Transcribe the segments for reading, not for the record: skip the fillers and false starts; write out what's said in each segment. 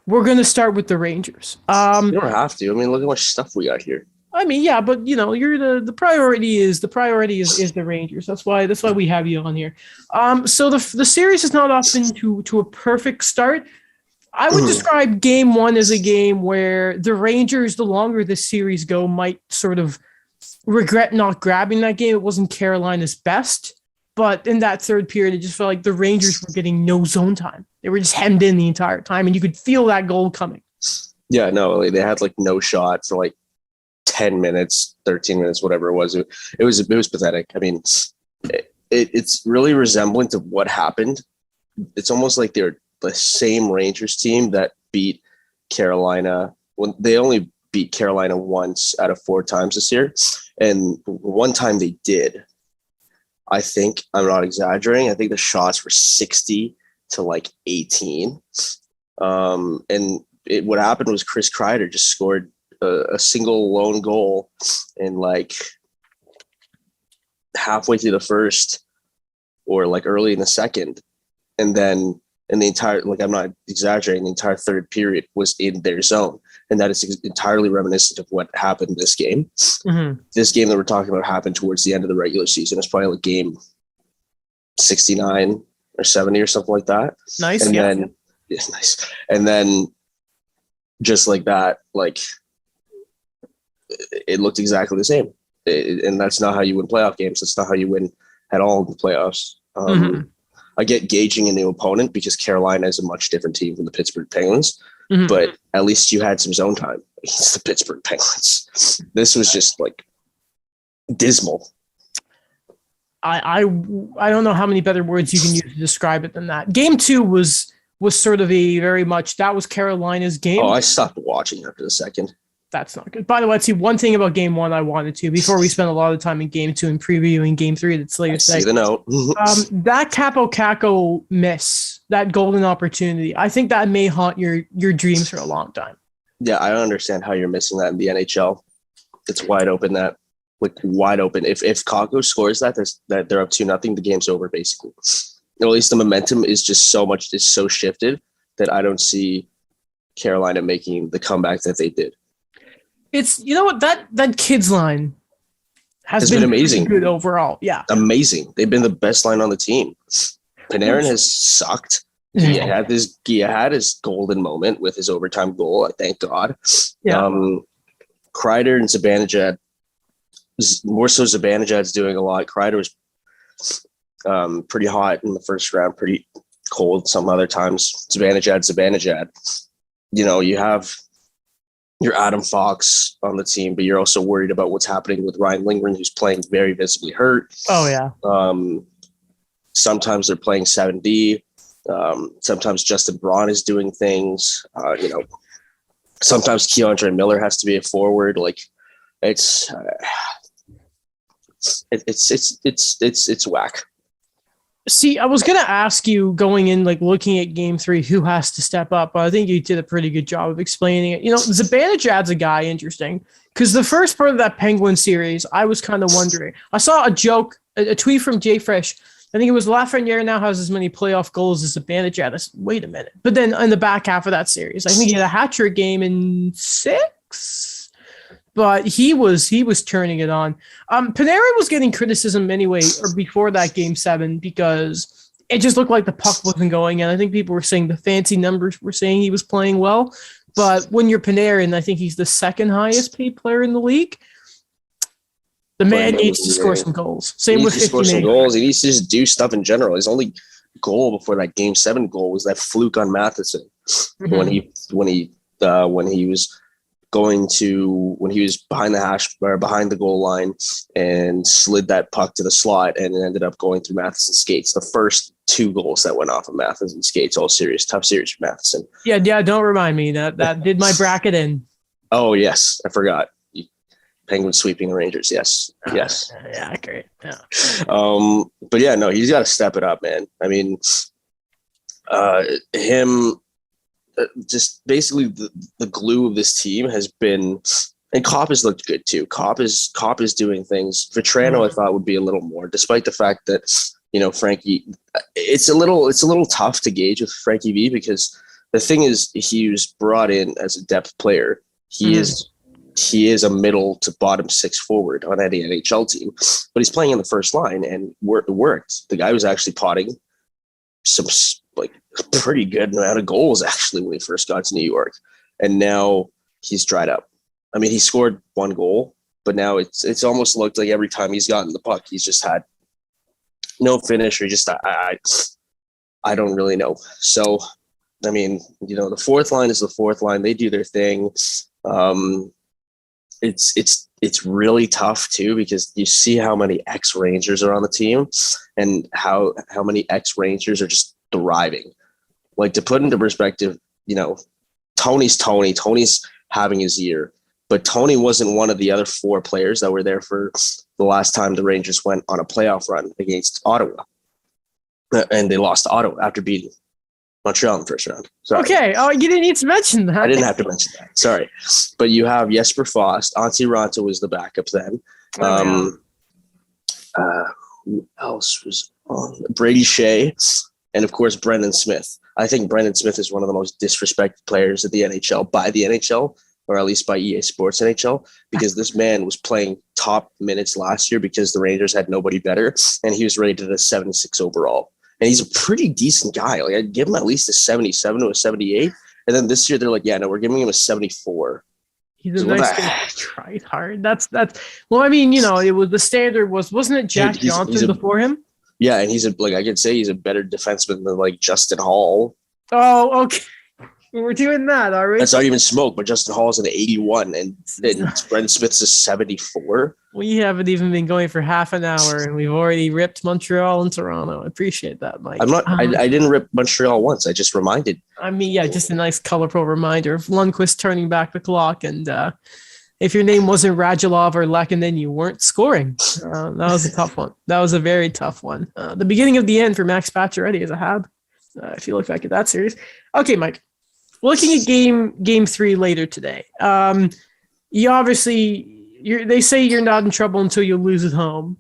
We're going to start with the Rangers. You don't have to. I mean, look how much stuff we got here. I mean, yeah, but you're the priority is the Rangers. That's why we have you on here. So the series is not off to a perfect start. I would describe game one as a game where the Rangers, the longer this series go, might sort of regret not grabbing that game. It wasn't Carolina's best, but in that third period, it just felt like the Rangers were getting no zone time. They were just hemmed in the entire time, and you could feel that goal coming. Yeah, no, like, they had like no shot for like 10 minutes, 13 minutes, whatever it was. It was pathetic. I mean, it's really resemblant of what happened. It's almost like they're the same Rangers team that beat Carolina when they only beat Carolina once out of 4 times this year. And one time they did. I think, I'm not exaggerating, I think the shots were 60 to like 18. And what happened was Chris Kreider just scored a single lone goal in like halfway through the first or like early in the second. And then in the entire, like, I'm not exaggerating, the entire third period was in their zone. And that is entirely reminiscent of what happened this game. Mm-hmm. This game that we're talking about happened towards the end of the regular season. It's probably like game 69 or 70 or something like that. Nice. And then, yeah, nice. And then just like that, like, it looked exactly the same. And that's not how you win playoff games. That's not how you win at all in the playoffs. I get gauging a new opponent because Carolina is a much different team from the Pittsburgh Penguins, but at least you had some zone time against the Pittsburgh Penguins. This was just like dismal. I don't know how many better words you can use to describe it than that. Game 2 was sort of a very much, that was Carolina's game. Oh, I stopped watching after the second. That's not good. By the way, let's see, one thing about game 1 I wanted to, before we spend a lot of time in game 2 and previewing game 3 that's later today. See the note. That Capo Caco miss, that golden opportunity, I think that may haunt your dreams for a long time. Yeah, I don't understand how you're missing that in the NHL. It's wide open, wide open. If Caco scores that they're up 2-0, the game's over basically. Or at least the momentum is just it's so shifted that I don't see Carolina making the comeback that they did. It's, you know what, that kids line has been amazing. Good overall. Yeah. Amazing. They've been the best line on the team. Panarin has sucked. He had his golden moment with his overtime goal. Thank God. Yeah. Kreider and Zibanejad, more so Zibanejad's doing a lot. Kreider was pretty hot in the first round, pretty cold some other times. Zibanejad. You know, you have your Adam Fox on the team, but you're also worried about what's happening with Ryan Lindgren, who's playing very visibly hurt. Oh, yeah. Sometimes they're playing 7D. Sometimes Justin Braun is doing things. Sometimes Keandre Miller has to be a forward. Like, it's whack. See, I was going to ask you going in, like looking at game 3, who has to step up, but I think you did a pretty good job of explaining it. You know, Zibanejad's a guy interesting because the first part of that Penguin series, I was kind of wondering. I saw a tweet from Jay Fresh. I think it was Lafreniere now has as many playoff goals as Zibanejad. I said, wait a minute. But then in the back half of that series, I think he had a hat-trick game in 6. But he was turning it on. Panarin was getting criticism anyway, or before that game 7, because it just looked like the puck wasn't going. And I think people were saying the fancy numbers were saying he was playing well. But when you're Panarin, I think he's the second highest paid player in the league. The man needs to score some goals. Same with 50 score some goals. He needs to just do stuff in general. His only goal before that game 7 goal was that fluke on Matheson when he was behind the hash or behind the goal line and slid that puck to the slot and it ended up going through Matheson's skates. The first 2 goals that went off of Matheson's skates, all serious, tough series for Matheson. Yeah. Don't remind me that did my bracket in. Oh yes, I forgot. Penguins sweeping the Rangers. Yes. Yeah, great. Yeah. But yeah, no, he's got to step it up, man. I mean, just basically the glue of this team has been, and Copp has looked good too. Copp is doing things. Vetrano, I thought, would be a little more, despite the fact that, you know, Frankie, it's a little tough to gauge with Frankie V because the thing is, he was brought in as a depth player. He Mhm. is a middle to bottom six forward on any NHL team, but he's playing in the first line, and it worked. The guy was actually potting some like pretty good amount of goals actually when he first got to New York, and now he's dried up. I mean, he scored one goal, but now it's almost looked like every time he's gotten the puck, he's just had no finish, or just I don't really know. So, I mean, the fourth line is the fourth line. They do their thing. It's really tough too, because you see how many ex-Rangers are on the team, and how many ex-Rangers are just thriving. Like, to put into perspective, Tony's Tony. Tony's having his year, but Tony wasn't one of the other four players that were there for the last time the Rangers went on a playoff run against Ottawa, and they lost to Ottawa after beating Montreal in the first round. Sorry. Okay. Oh, you didn't need to mention that. I didn't have to mention that. Sorry. But you have Jesper Fast. Antti Ranta was the backup then. Who else was on? Brady Shea, and of course Brendan Smith. I think Brendan Smith is one of the most disrespected players of the NHL by the NHL, or at least by EA Sports NHL, because this man was playing top minutes last year because the Rangers had nobody better, and he was rated a 76 overall. And he's a pretty decent guy. Like, I'd give him at least a 77 to a 78. And then this year they're like, yeah, no, we're giving him a 74. He's a nice guy. Tried hard. That's well, I mean, it was the standard wasn't it Jack Johnson before him? Yeah, and I could say he's a better defenseman than like Justin Hall. Oh, okay. We're doing that, all right. That's not even smoke, but Justin Hall's an 81 and Brendan Smith's a 74. We haven't even been going for half an hour, and we've already ripped Montreal and Toronto. I appreciate that, Mike. I'm not. I didn't rip Montreal once. I just reminded. I mean, yeah, just a nice, colorful reminder of Lundqvist turning back the clock, and if your name wasn't Radulov or Lehkonen, you weren't scoring. That was a tough one. That was a very tough one. The beginning of the end for Max Pacioretty as a Hab. If you look back at that series, okay, Mike. Looking at game 3 later today, you obviously they say you're not in trouble until you lose at home,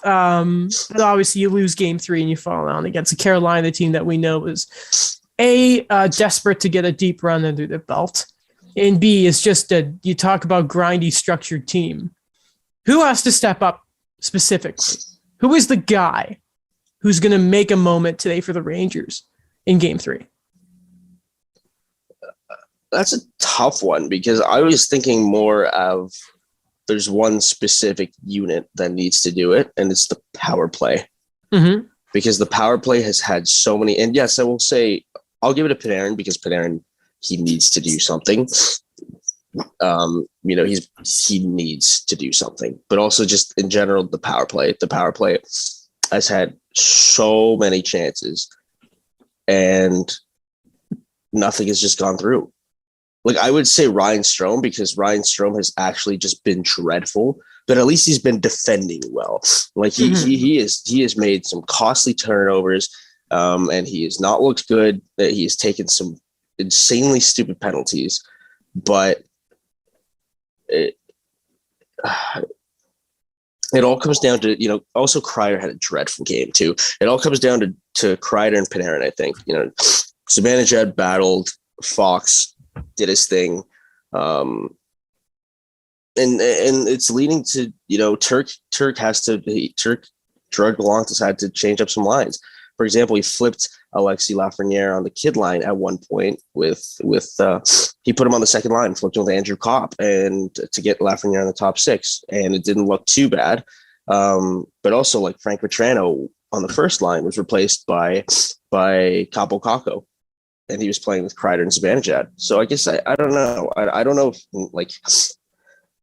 but obviously you lose game 3 and you fall down against a Carolina team that we know is desperate to get a deep run under their belt, and B is just you talk about grindy, structured team. Who has to step up specifically? Who is the guy who's going to make a moment today for the Rangers in game 3? That's a tough one, because I was thinking more of there's one specific unit that needs to do it, and it's the power play. Mm-hmm. Because the power play has had so many, and yes, I will say I'll give it to Panarin, because Panarin, he needs to do something. He needs to do something, but also just in general, the power play has had so many chances, and nothing has just gone through. Like, I would say Ryan Strome, because Ryan Strome has actually just been dreadful, but at least he's been defending well. Like, he has made some costly turnovers, and he has not looked good. That he has taken some insanely stupid penalties, but it all comes down to, also Kreider had a dreadful game too. It all comes down to Kreider and Panarin, I think. Zibanejad battled, Fox did his thing, and it's leading to Turk Gallant has had to change up some lines. For example, he flipped Alexis Lafreniere on the kid line at one point with he put him on the second line, flipped him with Andrew Kopp, and to get Lafreniere on the top 6, and it didn't look too bad. But also, like, Frank Vetrano on the first line was replaced by Capo Caco, and he was playing with Kreider and Zibanejad. So I guess I don't know. I don't know if, like,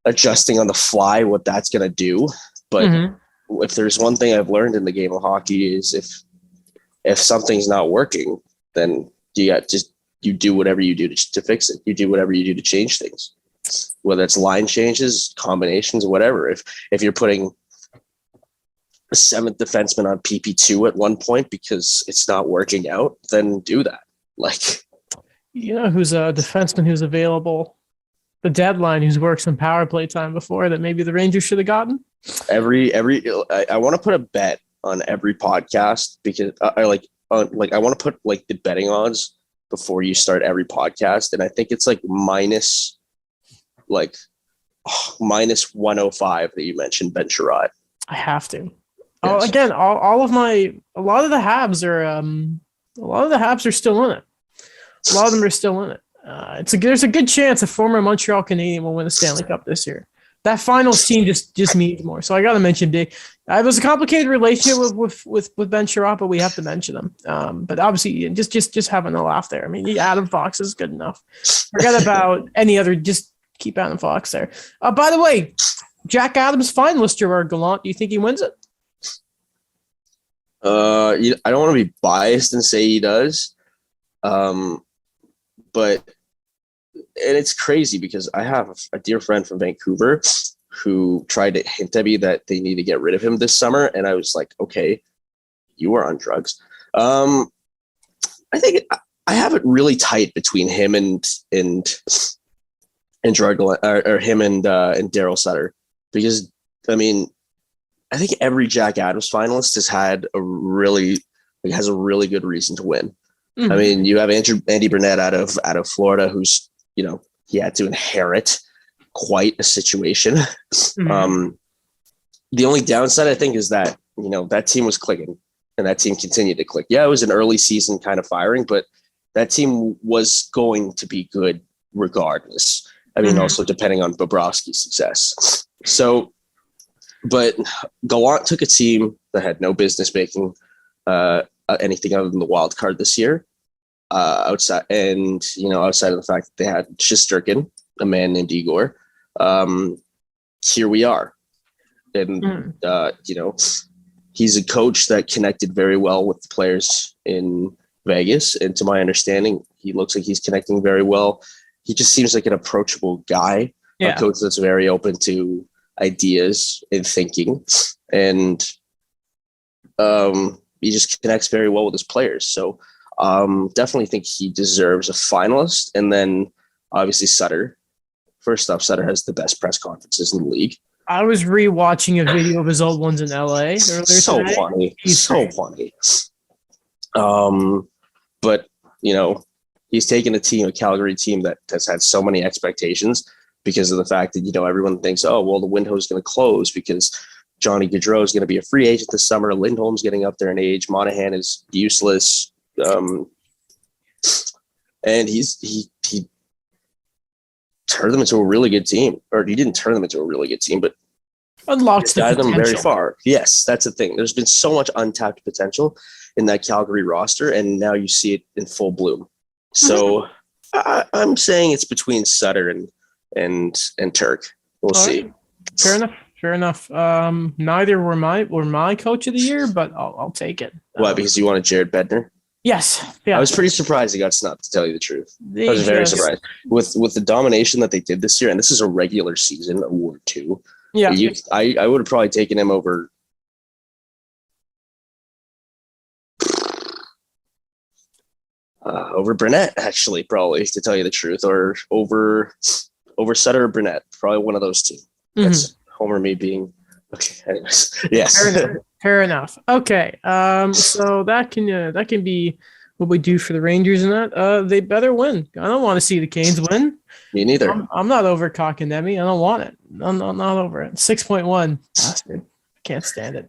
adjusting on the fly what that's going to do. But if there's one thing I've learned in the game of hockey is if something's not working, then you do whatever you do to fix it. You do whatever you do to change things, whether it's line changes, combinations, whatever. If you're putting a 7th defenseman on PP2 at one point because it's not working out, then do that. Like, who's a defenseman who's available the deadline, who's worked some power play time before that maybe the Rangers should have gotten? I want to put a bet on every podcast, because I want to put, like, the betting odds before you start every podcast, and I think it's like minus 105 that you mentioned Ben Sherrod. I have to. Yes. Again, a lot of the Habs are still in it. A lot of them are still in it. There's a good chance a former Montreal Canadian will win the Stanley Cup this year. That finals team just means more. So I got to mention Big. It was a complicated relationship with Ben Sherrod, but we have to mention them. But obviously, just having a laugh there. I mean, Adam Fox is good enough. Forget about any other. Just keep Adam Fox there. By the way, Jack Adams finalist Gerard Gallant. Do you think he wins it? I don't want to be biased and say he does, but it's crazy because I have a dear friend from Vancouver who tried to hint at me that they need to get rid of him this summer, and I was like, okay, you are on drugs. I think I have it really tight between him and Gerard Gallant, or him and Daryl Sutter, because I mean, I think every Jack Adams finalist has a really good reason to win. Mm-hmm. I mean, you have Andy Burnett out of Florida, who's, he had to inherit quite a situation. Mm-hmm. The only downside, I think, is that, that team was clicking and that team continued to click. Yeah, it was an early season kind of firing, but that team was going to be good regardless. I mean, mm-hmm. also depending on Bobrovsky's success. So, but Gallant took a team that had no business making anything other than the wild card this year. Outside of the fact that they had Shesterkin, a man named Igor. Here we are, and he's a coach that connected very well with the players in Vegas, and to my understanding, he looks like he's connecting very well. He just seems like an approachable guy, a coach that's very open to ideas and thinking, and he just connects very well with his players. So definitely think he deserves a finalist. And then obviously Sutter. First off, Sutter has the best press conferences in the league. I was rewatching a video of his old ones in LA earlier today. Funny. He's so funny. But he's taken a Calgary team that has had so many expectations because of the fact that, everyone thinks, oh, well, the window is going to close because Johnny Gaudreau is going to be a free agent this summer. Lindholm's getting up there in age. Monahan is useless. And he turned them into a really good team. Or he didn't turn them into a really good team, but unlocked them very far. Yes, that's the thing. There's been so much untapped potential in that Calgary roster, and now you see it in full bloom. So I'm saying it's between Sutter and Turk. We'll see. Fair enough. Neither were my coach of the year, but I'll take it. Why? Because you wanted Jared Bednar? Yes. Yeah. I was pretty surprised he got snubbed, to tell you the truth. I was very surprised with the domination that they did this year, and this is a regular season award too. Yeah. I would have probably taken him over. Over Burnett, actually, probably, to tell you the truth, or over Sutter or Burnett, probably one of those two. Mm-hmm. That's Homer me being okay. Anyways, yes, fair enough. Okay, so that can be what we do for the Rangers and that. They better win. I don't want to see the Canes win. Me neither. I'm not over Kotkaniemi. I don't want it. I'm not over it. 6.1. Bastard. Can't stand it.